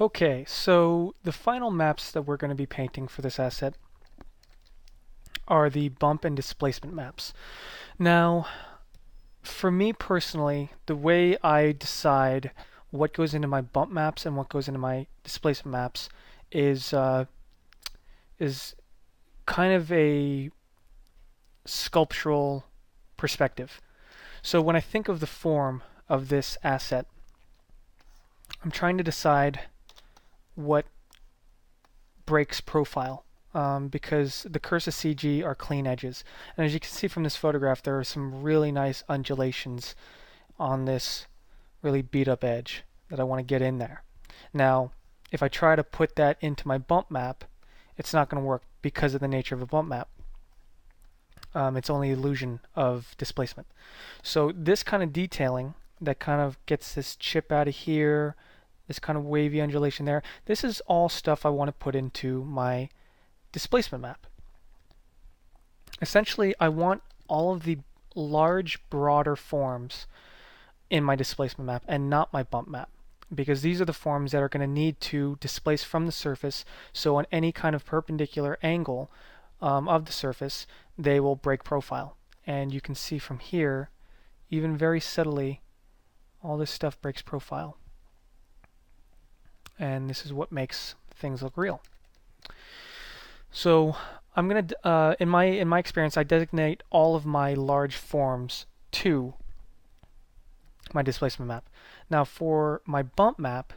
Okay, so the final maps that we're going to be painting for this asset are the bump and displacement maps. Now, for me personally, the way I decide what goes into my bump maps and what goes into my displacement maps is is kind of a sculptural perspective. So when I think of the form of this asset, I'm trying to decide what breaks profile, because the Cursa CG are clean edges. And as you can see from this photograph, there are some really nice undulations on this really beat up edge that I want to get in there. Now, if I try to put that into my bump map, it's not going to work because of the nature of a bump map. It's only illusion of displacement. So this kind of detailing that kind of gets this chip out of here, this kind of wavy undulation there, this is all stuff I want to put into my displacement map. Essentially, I want all of the large, broader forms in my displacement map and not my bump map, because these are the forms that are going to need to displace from the surface, so on any kind of perpendicular angle of the surface, they will break profile. And you can see from here, even very subtly, all this stuff breaks profile. And this is what makes things look real. So I'm gonna, in my experience, I designate all of my large forms to my displacement map. Now for my bump map,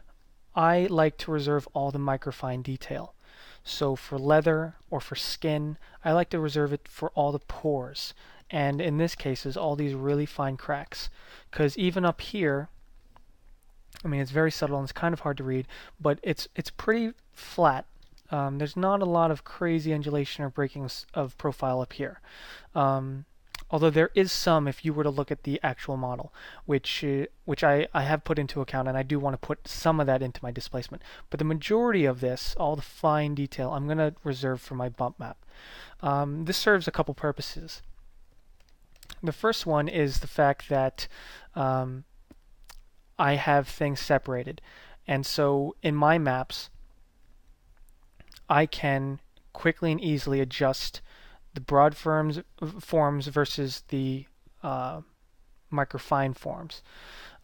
I like to reserve all the microfine detail. So for leather or for skin, I like to reserve it for all the pores. And in this case, is all these really fine cracks. Because even up here, I mean, it's very subtle and it's kind of hard to read, but it's pretty flat. There's not a lot of crazy undulation or breakings of profile up here. Although there is some if you were to look at the actual model, which I have put into account, and I do want to put some of that into my displacement. But the majority of this, all the fine detail, I'm going to reserve for my bump map. This serves a couple purposes. The first one is the fact that I have things separated. And so in my maps, I can quickly and easily adjust the broad forms versus the microfine forms.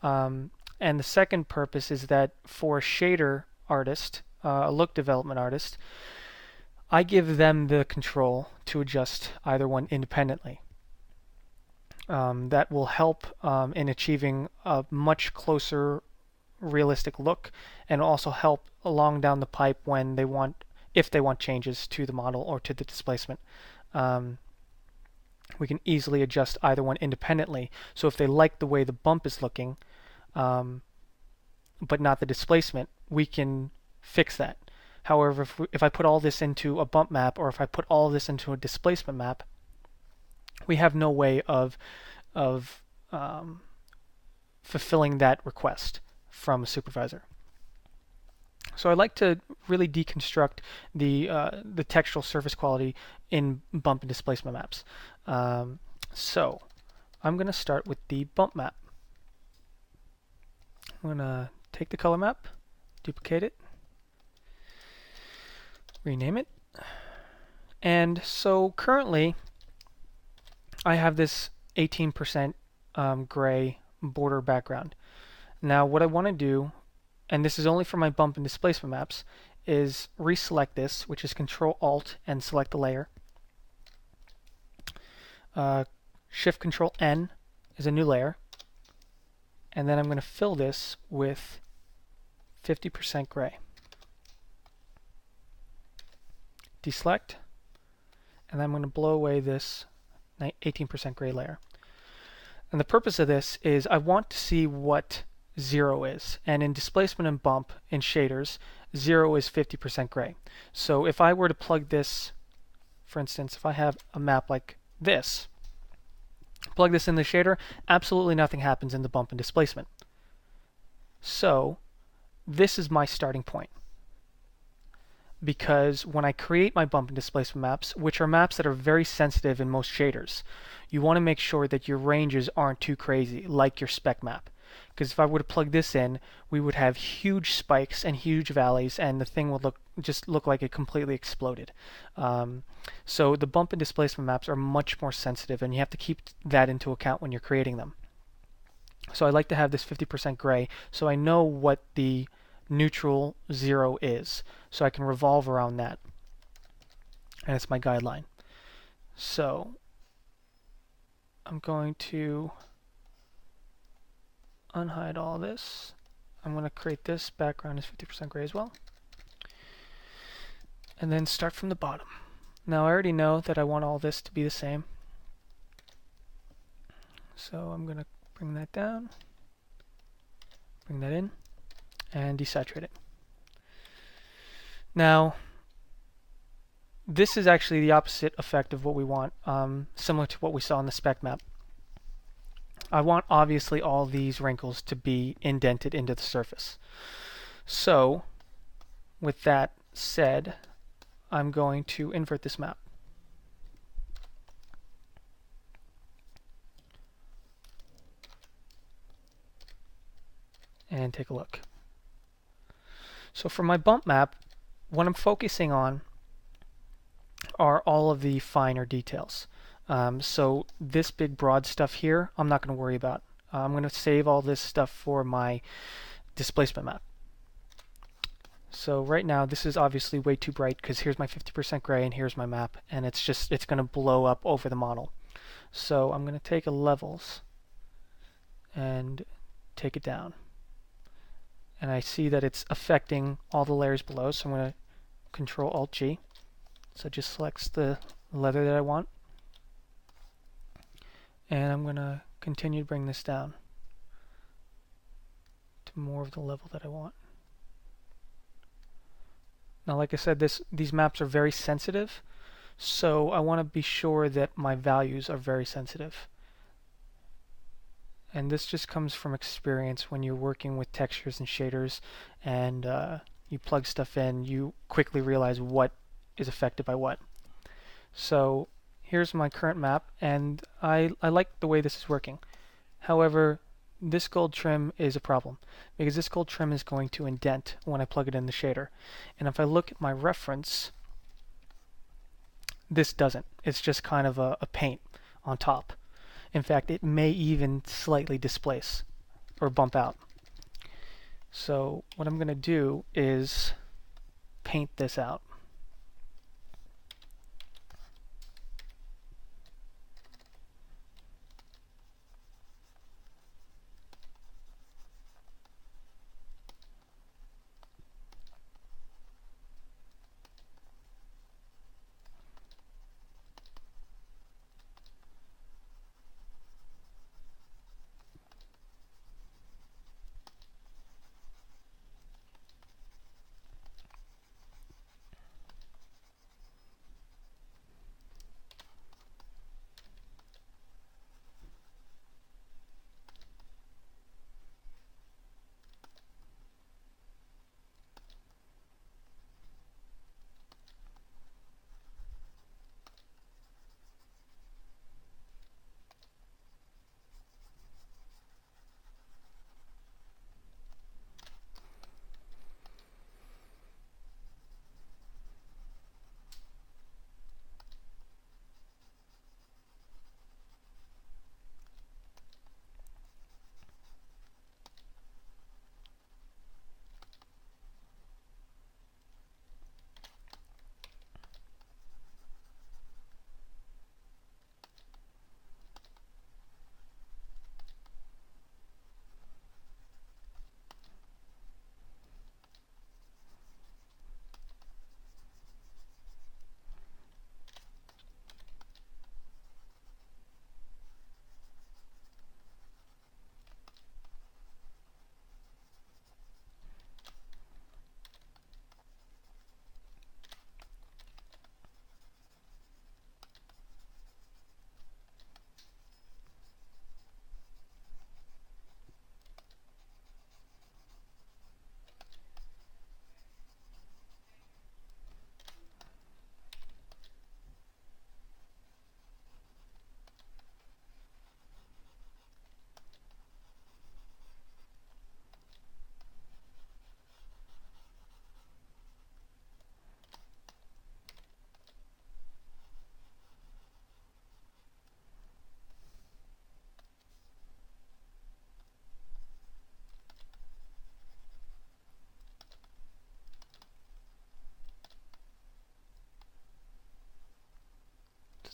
And the second purpose is that for a shader artist, a look development artist, I give them the control to adjust either one independently. That will help in achieving a much closer realistic look, and also help along down the pipe when they want, if they want changes to the model or to the displacement. We can easily adjust either one independently. So if they like the way the bump is looking, but not the displacement, we can fix that. However, if I put all this into a bump map, or if I put all this into a displacement map, we have no way of fulfilling that request from a supervisor. So I like to really deconstruct the textural surface quality in bump and displacement maps. So I'm going to start with the bump map. I'm going to take the color map, duplicate it, rename it. And so currently I have this 18% gray border background. Now what I want to do, and this is only for my bump and displacement maps, is reselect this, which is Control-Alt and select the layer. Shift-Control-N is a new layer. And then I'm going to fill this with 50% gray. Deselect, and then I'm going to blow away this 18% gray layer. And the purpose of this is I want to see what 0 is. And in displacement and bump in shaders, 0 is 50% gray. So if I were to plug this, for instance, if I have a map like this, plug this in the shader, absolutely nothing happens in the bump and displacement. So this is my starting point. Because when I create my bump and displacement maps, which are maps that are very sensitive in most shaders, you want to make sure that your ranges aren't too crazy, like your spec map. Because if I would have plugged this in, we would have huge spikes and huge valleys, and the thing would just look like it completely exploded. So the bump and displacement maps are much more sensitive, and you have to keep that into account when you're creating them. So I like to have this 50% gray so I know what the neutral 0 is, so I can revolve around that. And it's my guideline. So I'm going to unhide all this. I'm going to create this background as 50% gray as well. And then start from the bottom. Now I already know that I want all this to be the same. So I'm going to bring that down, bring that in, and desaturate it. Now, this is actually the opposite effect of what we want, similar to what we saw in the spec map. I want obviously all these wrinkles to be indented into the surface. So, with that said, I'm going to invert this map. And take a look. So for my bump map, what I'm focusing on are all of the finer details. So this big broad stuff here, I'm not going to worry about. I'm going to save all this stuff for my displacement map. So right now, this is obviously way too bright because here's my 50% gray and here's my map, and it's going to blow up over the model. So I'm going to take a levels and take it down. And I see that it's affecting all the layers below, so I'm going to Control Alt G. So it just selects the leather that I want. And I'm going to continue to bring this down to more of the level that I want. Now, like I said, these maps are very sensitive, so I want to be sure that my values are very sensitive. And this just comes from experience when you're working with textures and shaders and you plug stuff in, you quickly realize what is affected by what. So here's my current map, and I like the way this is working. However, this gold trim is a problem because this gold trim is going to indent when I plug it in the shader. And if I look at my reference, this doesn't. It's just kind of a paint on top. In fact, it may even slightly displace or bump out. So what I'm going to do is paint this out.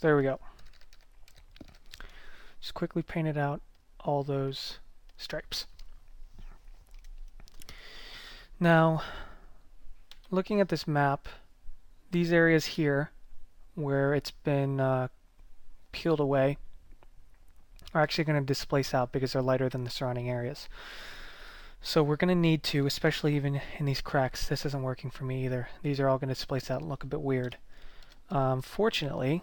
So there we go. Just quickly painted out all those stripes. Now, looking at this map, these areas here where it's been peeled away are actually going to displace out because they're lighter than the surrounding areas. So we're going to need to, especially even in these cracks, this isn't working for me either. These are all going to displace out and look a bit weird. Fortunately,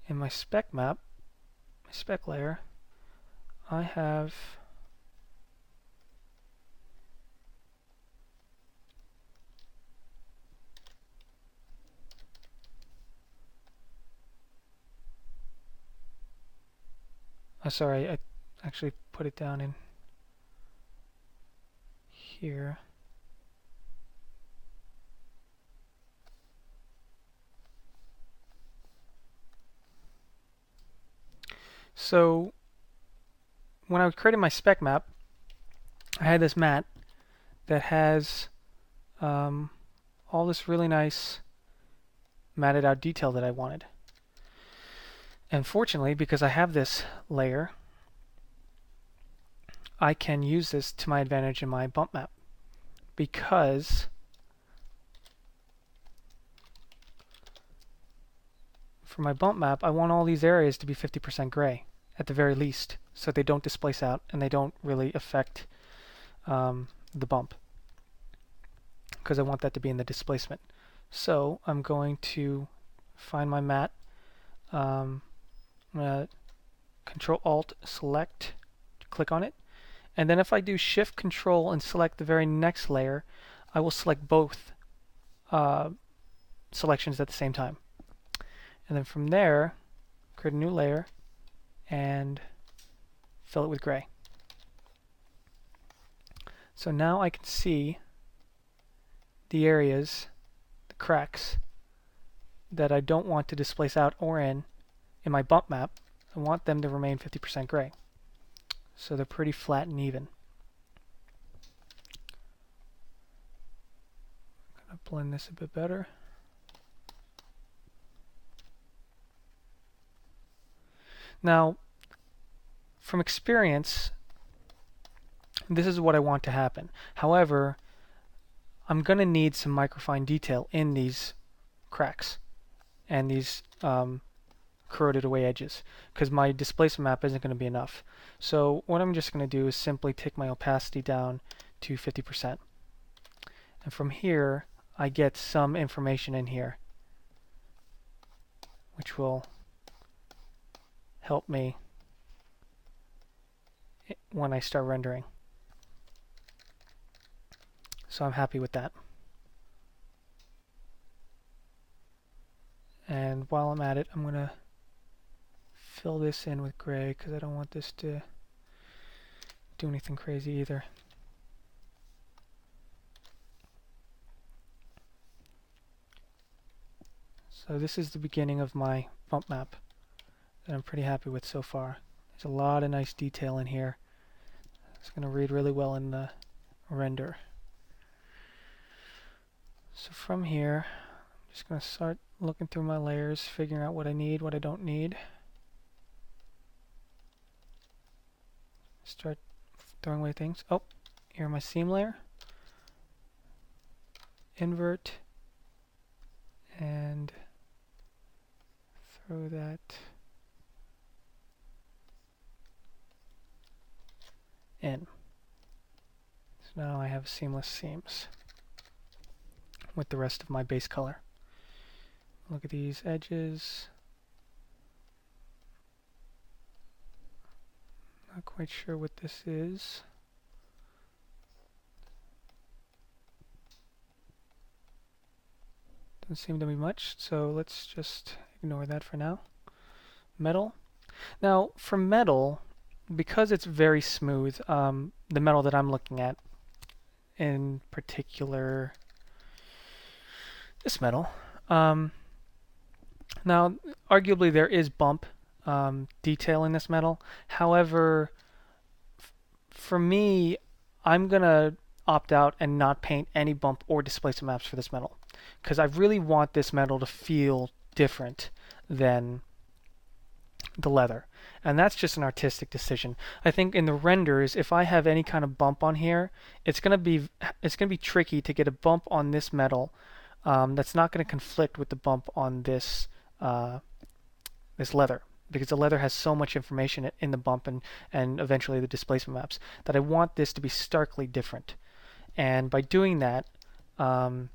in my spec map, my spec layer, I have sorry, I actually put it down in here. So when I was creating my spec map, I had this mat that has all this really nice matted out detail that I wanted. And fortunately, because I have this layer, I can use this to my advantage in my bump map. Because for my bump map, I want all these areas to be 50% gray at the very least, so they don't displace out and they don't really affect the bump, because I want that to be in the displacement. So I'm going to find my mat. I'm going to Control-Alt, select, click on it. And then if I do Shift-Control and select the very next layer, I will select both selections at the same time. And then from there, create a new layer and fill it with gray. So now I can see the areas, the cracks, that I don't want to displace out or in my bump map. I want them to remain 50% gray. So they're pretty flat and even. I'm going to blend this a bit better. Now, from experience, this is what I want to happen. However, I'm going to need some microfine detail in these cracks and these corroded away edges, because my displacement map isn't going to be enough. So what I'm just going to do is simply take my opacity down to 50%. And from here, I get some information in here, which will help me when I start rendering. So I'm happy with that. And while I'm at it, I'm going to fill this in with gray because I don't want this to do anything crazy either. So this is the beginning of my bump map that I'm pretty happy with so far. There's a lot of nice detail in here. It's going to read really well in the render. So from here, I'm just going to start looking through my layers, figuring out what I need, what I don't need. Start throwing away things. Oh, here my seam layer. Invert and throw that in. So now I have seamless seams with the rest of my base color. Look at these edges. Not quite sure what this is. Doesn't seem to be much, so let's just ignore that for now. Metal. Now, for metal, because it's very smooth, the metal that I'm looking at, in particular, this metal. Now, arguably there is bump detail in this metal. However, for me, I'm going to opt out and not paint any bump or displacement maps for this metal, because I really want this metal to feel different. than the leather. And that's just an artistic decision. I think in the renders, if I have any kind of bump on here, it's gonna be tricky to get a bump on this metal that's not going to conflict with the bump on this leather, because the leather has so much information in the bump and eventually the displacement maps that I want this to be starkly different. And by doing that, I'm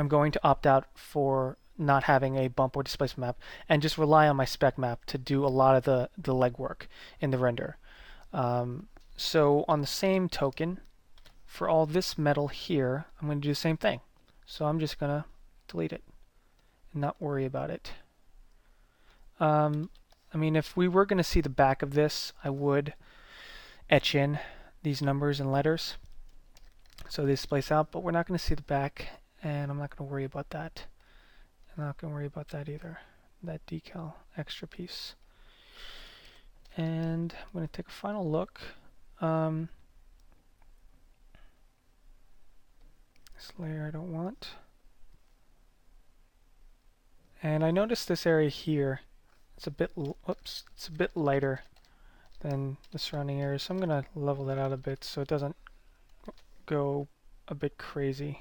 going to opt out for not having a bump or displacement map and just rely on my spec map to do a lot of the legwork in the render. So on the same token, for all this metal here, I'm going to do the same thing. So I'm just going to delete it and not worry about it. I mean, if we were going to see the back of this, I would etch in these numbers and letters so they splice out, but we're not going to see the back, and I'm not going to worry about that. I'm not going to worry about that either, that decal extra piece. And I'm going to take a final look. This layer I don't want. And I noticed this area here, it's a bit, it's a bit lighter than the surrounding area, so I'm going to level that out a bit so it doesn't go a bit crazy.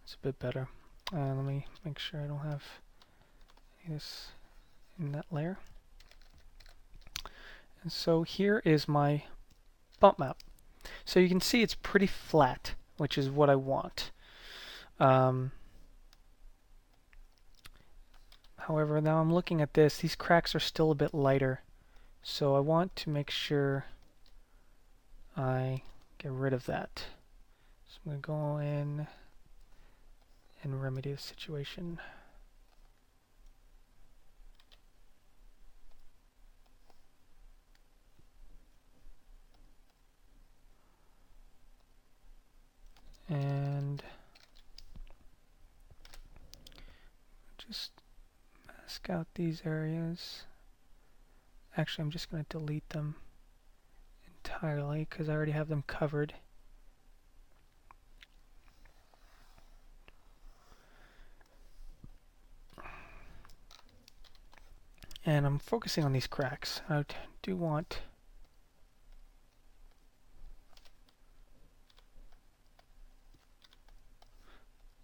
It's a bit better. Let me make sure I don't have this in that layer. And so here is my bump map. So you can see it's pretty flat, which is what I want. However, now I'm looking at this, these cracks are still a bit lighter. So I want to make sure I get rid of that. So I'm going to go in and remedy the situation. And just mask out these areas. Actually, I'm just going to delete them entirely because I already have them covered. And I'm focusing on these cracks. I do want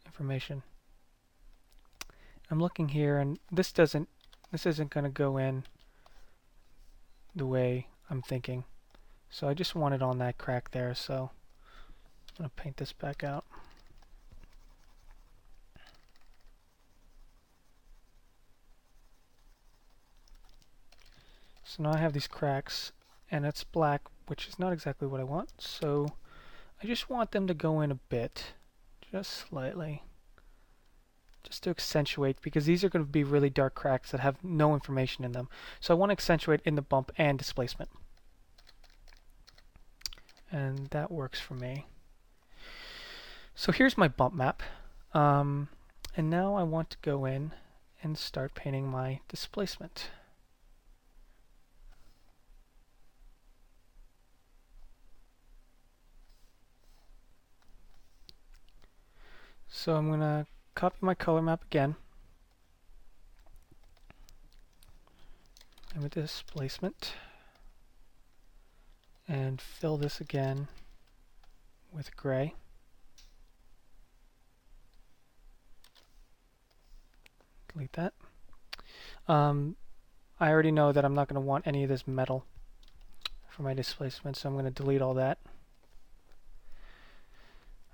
information. I'm looking here, and this isn't going to go in the way I'm thinking. So I just want it on that crack there, so I'm going to paint this back out. So now I have these cracks, and it's black, which is not exactly what I want, so I just want them to go in a bit, just slightly, just to accentuate, because these are going to be really dark cracks that have no information in them. So I want to accentuate in the bump and displacement. And that works for me. So here's my bump map. And now I want to go in and start painting my displacement. So I'm going to copy my color map again. And with displacement. And fill this again with gray. Delete that. I already know that I'm not going to want any of this metal for my displacement, so I'm going to delete all that.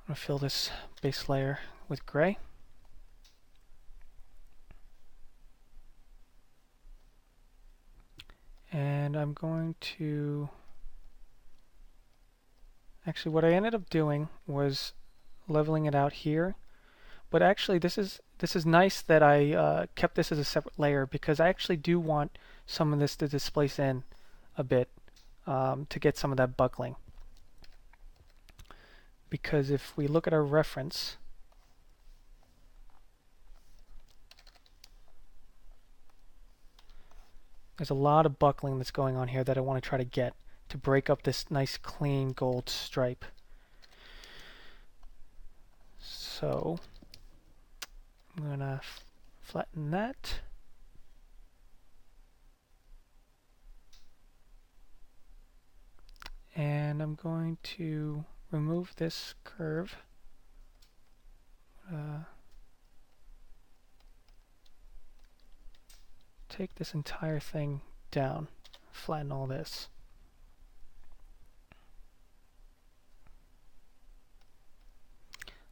I'm going to fill this base layer with gray. And I'm going to... Actually, what I ended up doing was leveling it out here. But actually, this is nice that I kept this as a separate layer, because I actually do want some of this to displace in a bit to get some of that buckling. Because if we look at our reference, There's a lot of buckling that's going on here that I want to try to get to break up this nice clean gold stripe. So I'm going to flatten that. And I'm going to remove this curve. Take this entire thing down, flatten all this.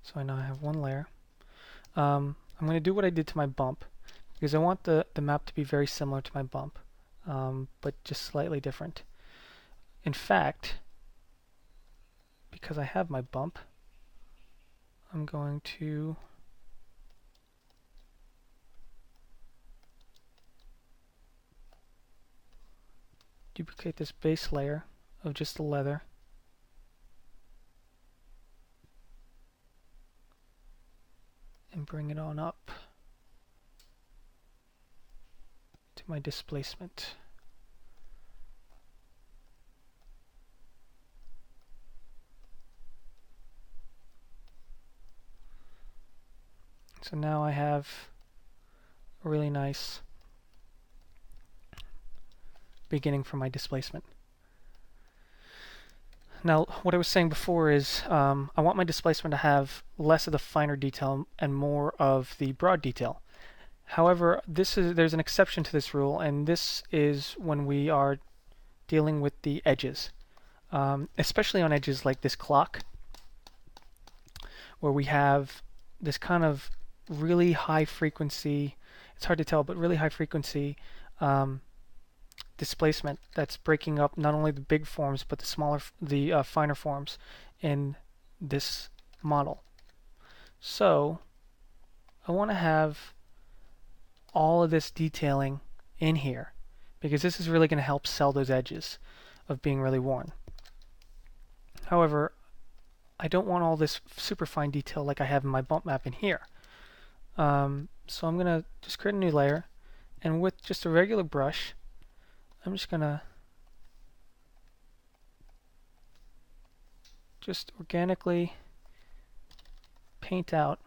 So I now have one layer. I'm going to do what I did to my bump, because I want the map to be very similar to my bump, but just slightly different. In fact, because I have my bump, I'm going to duplicate this base layer of just the leather. And bring it on up to my displacement. So now I have a really nice beginning for my displacement. Now, what I was saying before is I want my displacement to have less of the finer detail and more of the broad detail. However, there's an exception to this rule, and this is when we are dealing with the edges, especially on edges like this clock, where we have this kind of really high frequency, it's hard to tell, but really high frequency displacement that's breaking up not only the big forms but the finer forms in this model. So I want to have all of this detailing in here because this is really going to help sell those edges of being really worn. However, I don't want all this super fine detail like I have in my bump map in here. So I'm going to just create a new layer, and with just a regular brush, I'm just going to just organically paint out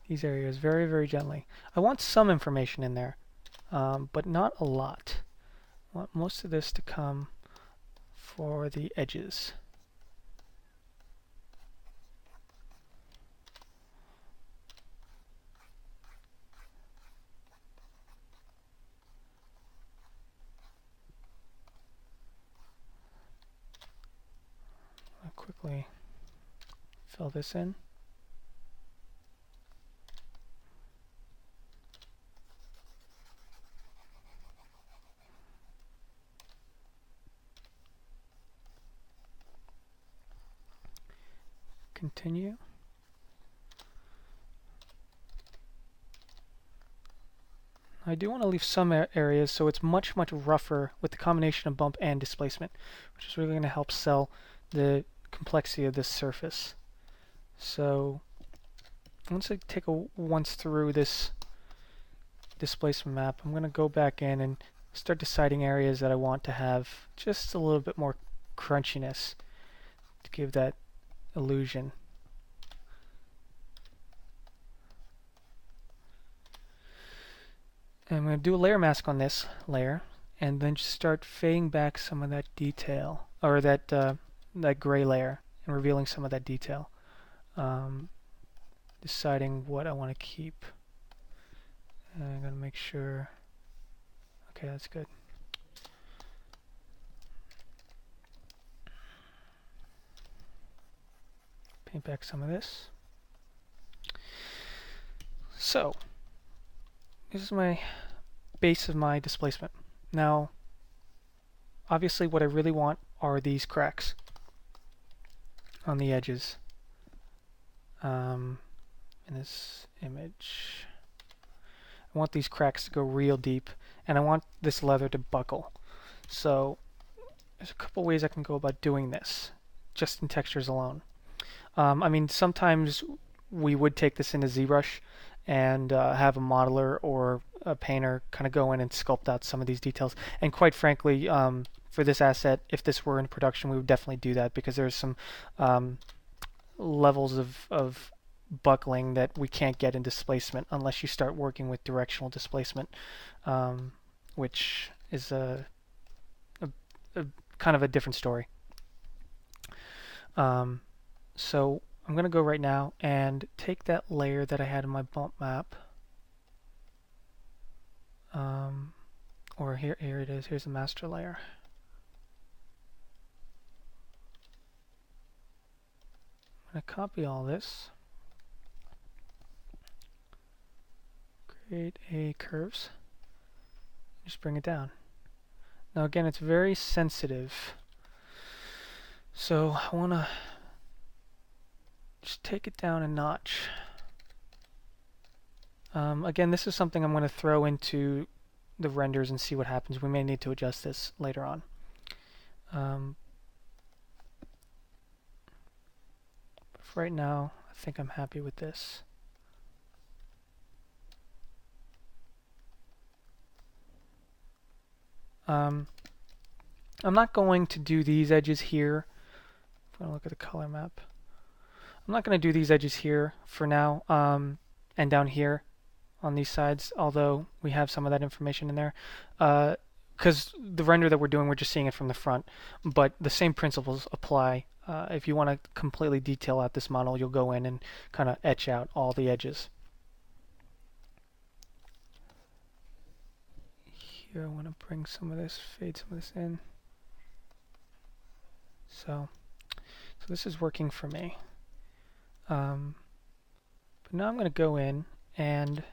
these areas very, very gently. I want some information in there, but not a lot. I want most of this to come for the edges. I'll quickly fill this in. Continue. I do want to leave some areas so it's much, much rougher with the combination of bump and displacement, which is really going to help sell the complexity of this surface. So once I take a once through this displacement map, I'm going to go back in and start deciding areas that I want to have just a little bit more crunchiness to give that illusion. And I'm going to do a layer mask on this layer and then just start fading back some of that detail, or that gray layer, and revealing some of that detail. Deciding what I want to keep. And I'm going to make sure, okay, that's good. Paint back some of this. So this is my base of my displacement. Now, obviously what I really want are these cracks on the edges in this image. I want these cracks to go real deep, and I want this leather to buckle. So there's a couple ways I can go about doing this, just in textures alone. I mean, sometimes we would take this into ZBrush and have a modeler or a painter kind of go in and sculpt out some of these details. And quite frankly, for this asset, if this were in production, we would definitely do that because there's some levels of buckling that we can't get in displacement unless you start working with directional displacement, which is a kind of a different story. So I'm going to go right now and take that layer that I had in my bump map. Or here it is. Here's the master layer. I'm going to copy all this. Create a curves. Just bring it down. Now again, it's very sensitive. So I want to just take it down a notch. Again, this is something I'm going to throw into the renders and see what happens. We may need to adjust this later on. But for right now, I think I'm happy with this. I'm not going to do these edges here. If I look at the color map, I'm not going to do these edges here for now, and down here on these sides, although we have some of that information in there. Because the render that we're doing, we're just seeing it from the front. But the same principles apply. If you want to completely detail out this model, you'll go in and kind of etch out all the edges. Here I want to bring some of this, fade some of this in. So this is working for me. But now I'm going to go in, and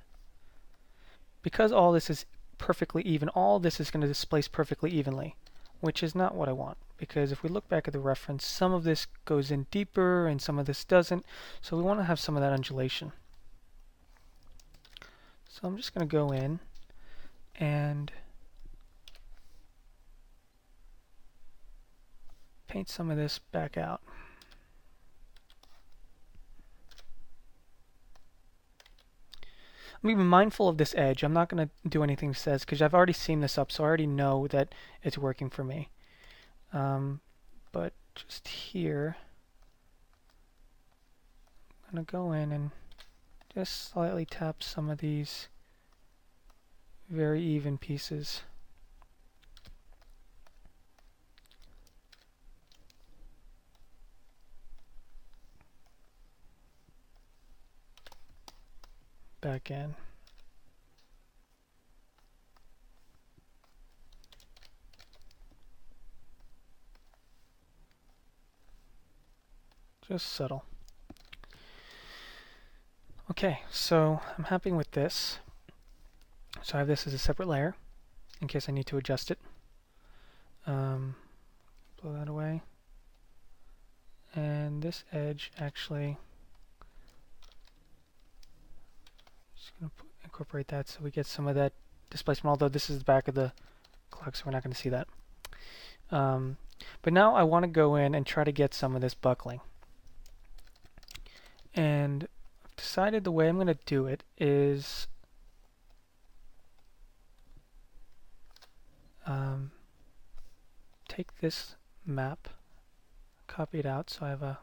because all this is perfectly even, all this is going to displace perfectly evenly, which is not what I want. Because if we look back at the reference, some of this goes in deeper and some of this doesn't. So we want to have some of that undulation. So I'm just going to go in and paint some of this back out. I'm being mindful of this edge. I'm not going to do anything it says because I've already seen this up, so I already know that it's working for me. But just here, I'm going to go in and just slightly tap some of these very even pieces. Back in. Just subtle. Okay, so I'm happy with this. So I have this as a separate layer in case I need to adjust it. Blow that away. And this edge actually, just going to incorporate that so we get some of that displacement, although this is the back of the clock, so we're not going to see that. But now I want to go in and try to get some of this buckling. And I've decided the way I'm going to do it is take this map, copy it out so I have a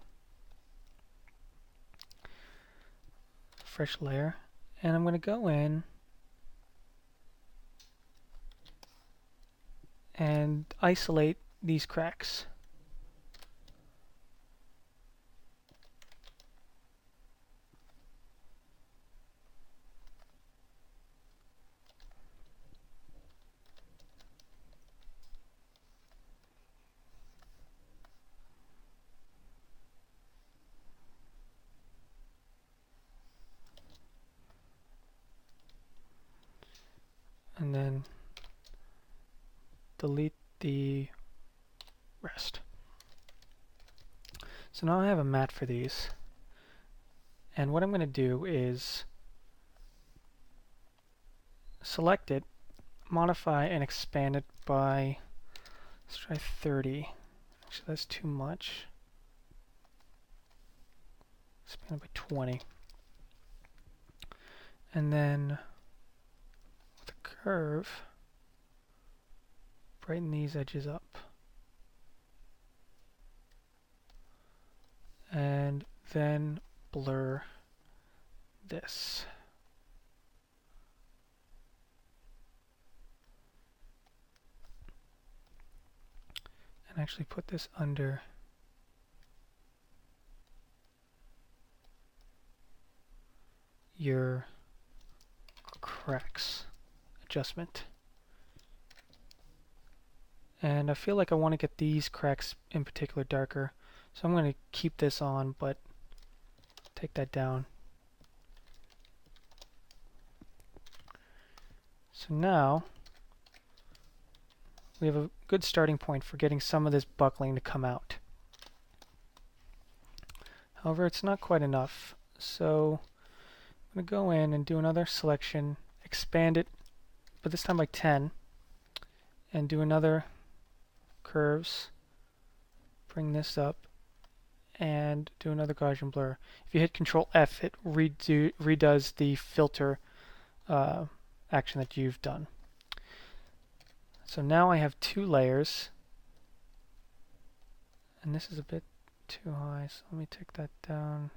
fresh layer, and I'm going to go in and isolate these cracks. And then delete the rest. So now I have a mat for these. And what I'm going to do is select it, modify and expand it by, let's try 30. Actually, that's too much. Expand it by 20. And then with a curve, brighten these edges up. And then blur this. And actually put this under your cracks adjustment. And I feel like I want to get these cracks in particular darker. So I'm going to keep this on, but take that down. So now we have a good starting point for getting some of this buckling to come out. However, it's not quite enough. So I'm going to go in and do another selection, expand it, but this time by 10, and do another curves, bring this up, and do another Gaussian blur. If you hit Control F, it redoes the filter action that you've done. So now I have 2 layers, and this is a bit too high, so let me take that down.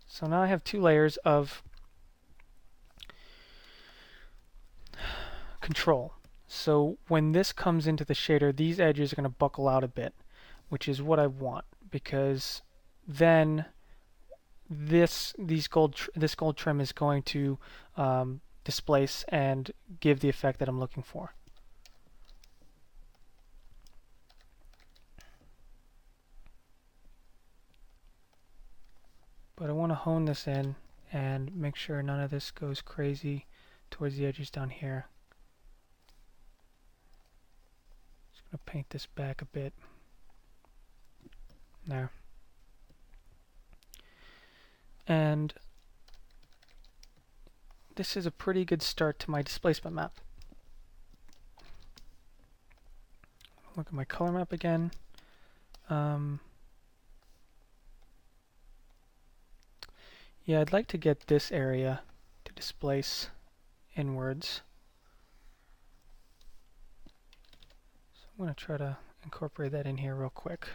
So now I have 2 layers of control. So when this comes into the shader, these edges are going to buckle out a bit, which is what I want, because then this gold trim is going to displace and give the effect that I'm looking for. But I want to hone this in and make sure none of this goes crazy towards the edges down here. Just going to paint this back a bit. There. And this is a pretty good start to my displacement map. Look at my color map again. Yeah, I'd like to get this area to displace inwards. So I'm going to try to incorporate that in here real quick.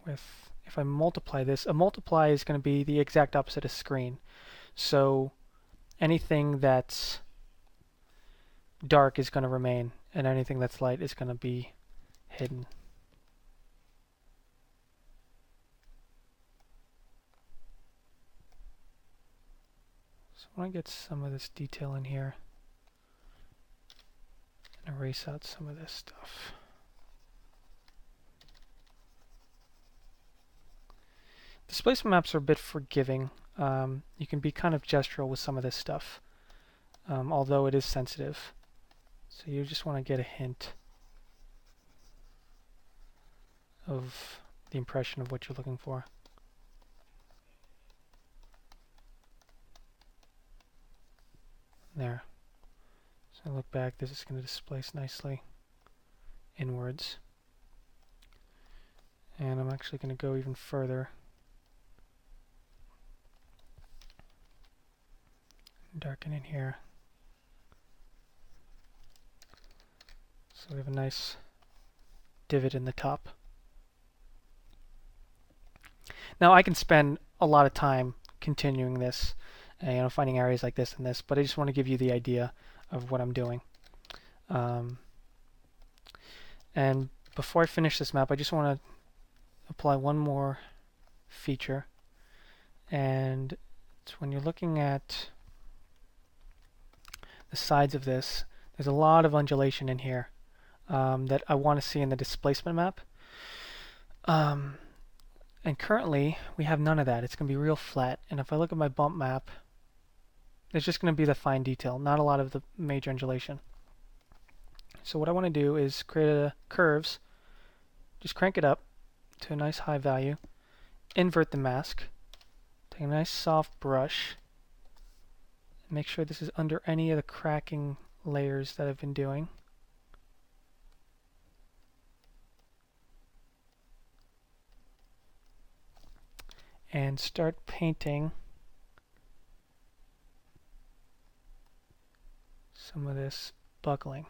If I multiply this, a multiply is going to be the exact opposite of screen. So anything that's dark is going to remain, and anything that's light is going to be hidden. So I want to get some of this detail in here and erase out some of this stuff. Displacement maps are a bit forgiving. You can be kind of gestural with some of this stuff, although it is sensitive. So you just want to get a hint of the impression of what you're looking for. There. So I look back, this is going to displace nicely inwards. And I'm actually going to go even further. Darken in here. So we have a nice divot in the top. Now I can spend a lot of time continuing this, finding areas like this and this, but I just want to give you the idea of what I'm doing. And before I finish this map, I just want to apply one more feature, and it's when you're looking at the sides of this, there's a lot of undulation in here that I want to see in the displacement map. And currently, we have none of that. It's going to be real flat. And if I look at my bump map, there's just going to be the fine detail, not a lot of the major undulation. So what I want to do is create a curves, just crank it up to a nice high value, invert the mask, take a nice soft brush, and make sure this is under any of the cracking layers that I've been doing. and start painting some of this buckling.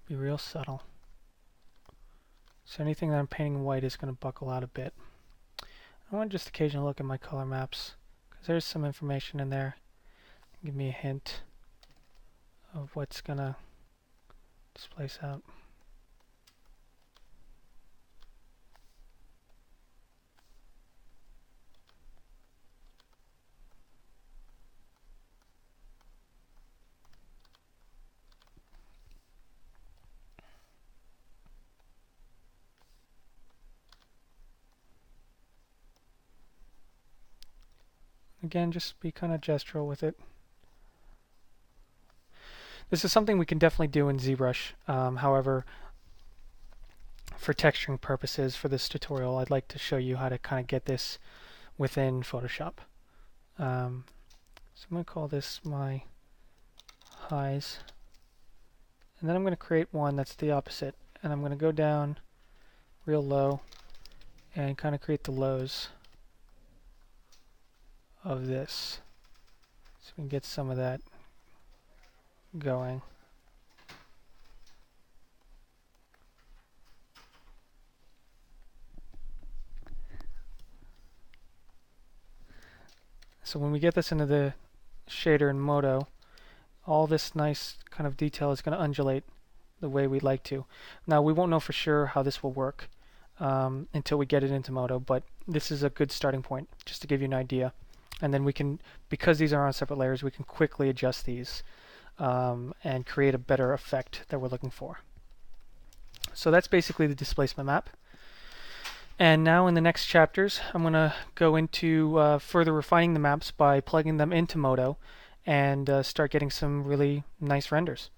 Be real subtle. So anything that I'm painting white is going to buckle out a bit. I want to just occasionally look at my color maps because there's some information in there. Give me a hint of what's going to displace out. Again, just be kind of gestural with it. This is something we can definitely do in ZBrush. However, for texturing purposes for this tutorial, I'd like to show you how to kind of get this within Photoshop. So I'm going to call this my highs. And then I'm going to create one that's the opposite. And I'm going to go down real low and kind of create the lows of this. So we can get some of that going. So when we get this into the shader in Modo, all this nice kind of detail is going to undulate the way we'd like to. Now we won't know for sure how this will work until we get it into Modo, but this is a good starting point just to give you an idea. And then we can, because these are on separate layers, we can quickly adjust these and create a better effect that we're looking for. So that's basically the displacement map. And now in the next chapters, I'm going to go into further refining the maps by plugging them into Modo and start getting some really nice renders.